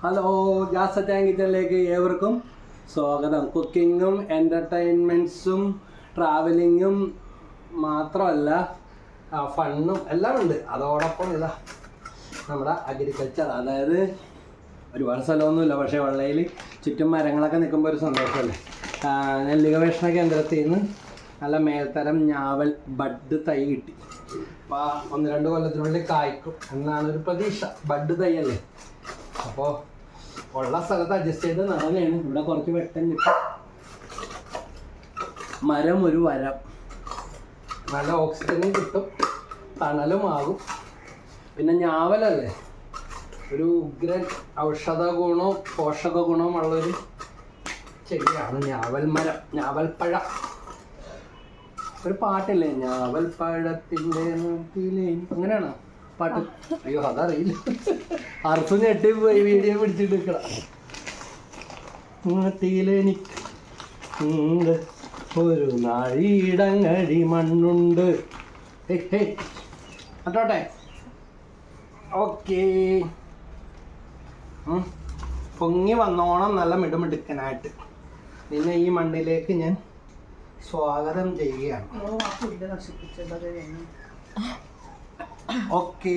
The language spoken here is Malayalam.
ഹലോ, ജാസ് കിച്ചണിലേക്ക് ഏവർക്കും സ്വാഗതം. കുക്കിങ്ങും എൻ്റർടൈൻമെൻറ്റ്സും ട്രാവലിങ്ങും മാത്രമല്ല ഫണ്ണും എല്ലാം ഉണ്ട്. അതോടൊപ്പം ഇതാ നമ്മുടെ അഗ്രികൾച്ചർ, അതായത് ഒരുപാട് സ്ഥലമൊന്നുമില്ല, പക്ഷേ വെള്ളയിൽ ചുറ്റും മരങ്ങളൊക്കെ നിൽക്കുമ്പോൾ ഒരു സന്തോഷമല്ലേ. നെല്ല് ഗവേഷണ കേന്ദ്രത്തിൽ നിന്ന് നല്ല മേൽത്തരം ഞാവൽ ബഡ് തൈ കിട്ടി. അപ്പോൾ 1-2 കൊല്ലത്തിനുള്ളിൽ കായ്ക്കും എന്നാണ് ഒരു പ്രതീക്ഷ. ബഡ് തൈ അല്ലേ, അപ്പോൾ ഉള്ള സ്ഥലത്ത് അഡ്ജസ്റ്റ് ചെയ്ത് നടനെയാണ്. ഇവിടെ കുറച്ച് വെട്ടം കിട്ടും. മരം ഒരു വരം, നല്ല ഓക്സിജനും കിട്ടും, തണലും ആകും. പിന്നെ ഞാവലല്ലേ, ഒരു ഉഗ്രൻ ഔഷധ ഗുണവും പോഷക ഗുണവും ഉള്ളൊരു ചെടിയാണ് ഞാവൽ മരം. ഞാവൽപ്പഴം, ഒരു പാട്ടില്ലേ, ഞാവൽ പഴത്തിൻ്റെ അങ്ങനെയാണോ പാട്ട്? അയ്യോ അതറിയില്ല, അർത്ഥ ഞെട്ടി പോയി വീഡിയോ പിടിച്ചിട്ട് നിൽക്കണം. നാട്ടിലെനിക്ക് ഒരു നാഴിയിടങ്ങഴി മണ്ണുണ്ട്. കേട്ടോട്ടെ, ഓക്കേ. പൊങ്ങി വന്നോണം നല്ല മിടുമിടുക്കനായിട്ട് നിന്നെ ഈ മണ്ണിലേക്ക് ഞാൻ സ്വാഗതം ചെയ്യുകയാണ്. ഓക്കേ.